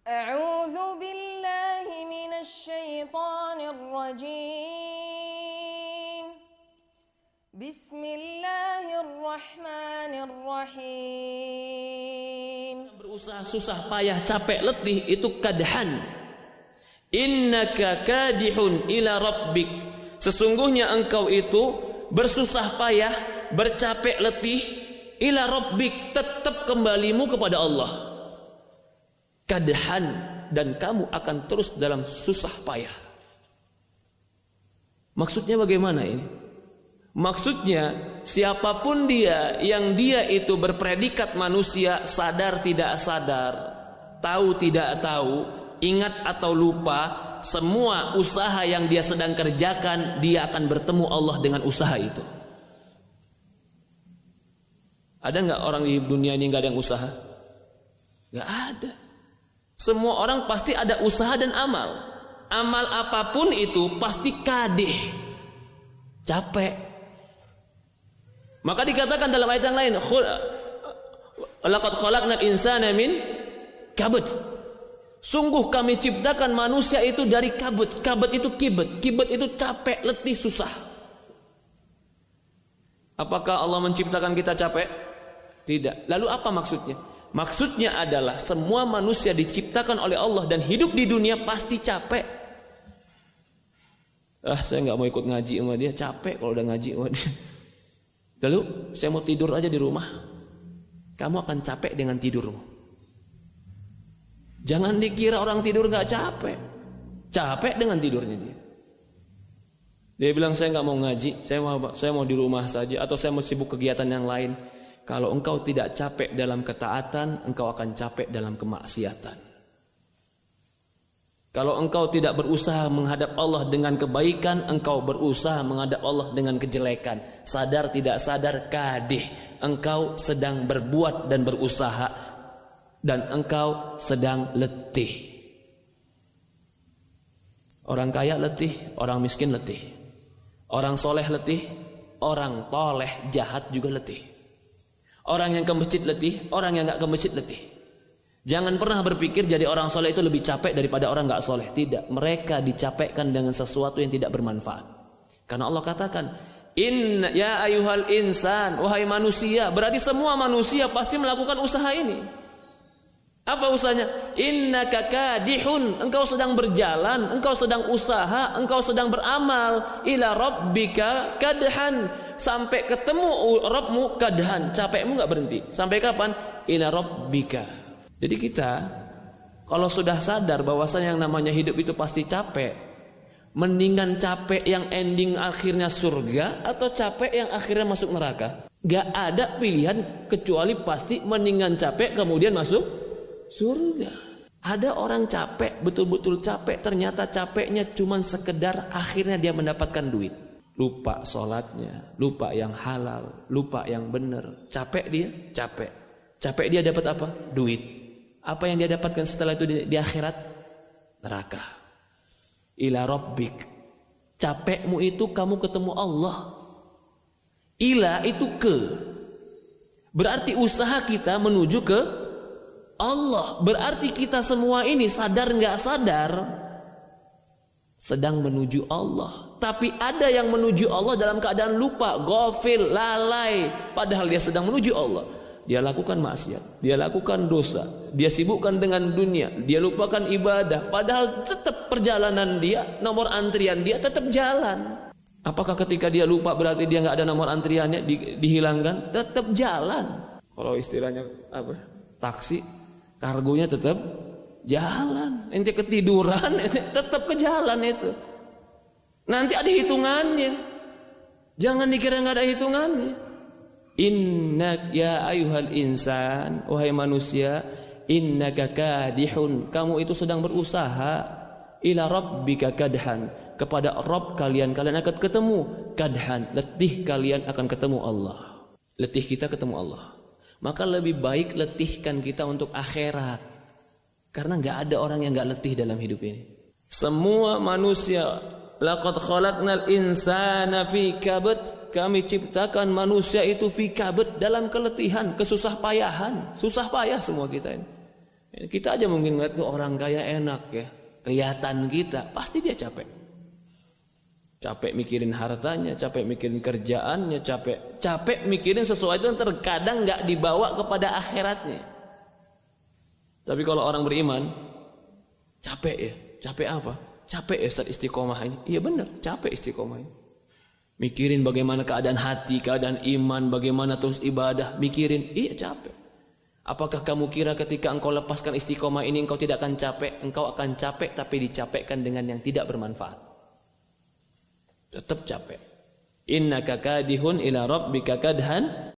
A'udzu billahi minasy syaithanir rajim. Bismillahirrahmanirrahim. Berusaha susah payah capek letih itu kadhan. Innaka kadihun ila rabbik. Sesungguhnya engkau itu bersusah payah, bercapek letih ila rabbik, tetap kembalimu kepada Allah. Kadhan, dan kamu akan terus dalam susah payah. Maksudnya bagaimana ini? Maksudnya siapapun dia yang dia itu berpredikat manusia, sadar tidak sadar, tahu tidak tahu, ingat atau lupa, semua usaha yang dia sedang kerjakan, dia akan bertemu Allah dengan usaha itu. Ada nggak orang di dunia ini nggak ada yang usaha? Nggak ada. Semua orang pasti ada usaha dan amal. Amal apapun itu pasti kadih, capek. Maka dikatakan dalam ayat yang lain, laqad khalaqnal insana min kabad. Sungguh kami ciptakan manusia itu dari kabut. Kabut itu kibet. Kibet itu capek, letih, susah. Apakah Allah menciptakan kita capek? Tidak. Lalu apa maksudnya? Maksudnya adalah semua manusia diciptakan oleh Allah dan hidup di dunia pasti capek. Saya nggak mau ikut ngaji sama dia, capek kalau udah ngaji sama dia. Lalu saya mau tidur aja di rumah. Kamu akan capek dengan tidurmu. Jangan dikira orang tidur nggak capek. Capek dengan tidurnya dia. Dia bilang saya nggak mau ngaji, saya mau di rumah saja, atau saya mau sibuk kegiatan yang lain. Kalau engkau tidak capek dalam ketaatan, engkau akan capek dalam kemaksiatan. Kalau engkau tidak berusaha menghadap Allah dengan kebaikan, engkau berusaha menghadap Allah dengan kejelekan. Sadar tidak sadar, kadih. Engkau sedang berbuat dan berusaha, dan engkau sedang letih. Orang kaya letih, orang miskin letih. Orang soleh letih, orang toleh jahat juga letih. Orang yang ke masjid letih, orang yang nggak ke masjid letih. Jangan pernah berpikir jadi orang soleh itu lebih capek daripada orang nggak soleh. Tidak, mereka dicapekkan dengan sesuatu yang tidak bermanfaat. Karena Allah katakan, Inna ya ayuhal insan, wahai manusia. Berarti semua manusia pasti melakukan usaha ini. Apa usahanya? Innaka kadihun, engkau sedang berjalan, engkau sedang usaha, engkau sedang beramal ila rabbika kadhan, sampai ketemu Rabbmu kadhan, capekmu enggak berhenti. Sampai kapan? Ila rabbika. Jadi kita kalau sudah sadar bahwasanya yang namanya hidup itu pasti capek, mendingan capek yang ending akhirnya surga atau capek yang akhirnya masuk neraka. Enggak ada pilihan kecuali pasti mendingan capek kemudian masuk surga. Ada orang capek, betul-betul capek, ternyata capeknya cuma sekedar akhirnya dia mendapatkan duit. Lupa sholatnya, lupa yang halal, lupa yang benar. Capek dia, capek. Capek dia dapat apa? Duit. Apa yang dia dapatkan setelah itu di akhirat? Neraka. Ila rabbik. Capekmu itu kamu ketemu Allah. Ila itu ke. Berarti usaha kita menuju ke Allah. Berarti kita semua ini sadar nggak sadar sedang menuju Allah. Tapi ada yang menuju Allah dalam keadaan lupa, ghafil, lalai. Padahal dia sedang menuju Allah. Dia lakukan maksiat, dia lakukan dosa, dia sibukkan dengan dunia, dia lupakan ibadah. Padahal tetap perjalanan dia, nomor antrian dia tetap jalan. Apakah ketika dia lupa berarti dia nggak ada nomor antriannya dihilangkan? Tetap jalan. Kalau istilahnya apa? Taksi. Kargonya tetap jalan. Ente ketiduran, ente tetap ke jalan itu. Nanti ada hitungannya. Jangan dikira nggak ada hitungannya. Innak ya ayuhal insan, wahai manusia, innaka kadihun, kamu itu sedang berusaha ila rabbika kadhan, kepada Rabb kalian akan ketemu kadhan, letih kalian akan ketemu Allah. Letih kita ketemu Allah. Maka lebih baik letihkan kita untuk akhirat. Karena nggak ada orang yang nggak letih dalam hidup ini. Semua manusia, laqad khalaqnal insana fi kabad, kami ciptakan manusia itu fi kabad, dalam keletihan, kesusah payahan. Susah payah semua kita ini. Kita aja mungkin ngeliat tuh orang kaya enak ya, kelihatan kita, pasti dia capek. Capek mikirin hartanya, capek mikirin kerjaannya, capek mikirin sesuatu yang terkadang nggak dibawa kepada akhiratnya. Tapi kalau orang beriman, capek ya, capek apa? Capek ya Ustaz istiqomah ini. Iya benar, capek istiqomah ini. Mikirin bagaimana keadaan hati, keadaan iman, bagaimana terus ibadah, mikirin, iya capek. Apakah kamu kira ketika engkau lepaskan istiqomah ini engkau tidak akan capek? Engkau akan capek tapi dicapekkan dengan yang tidak bermanfaat. Tetap capek. Innaka kadihun ila rabbika kadhan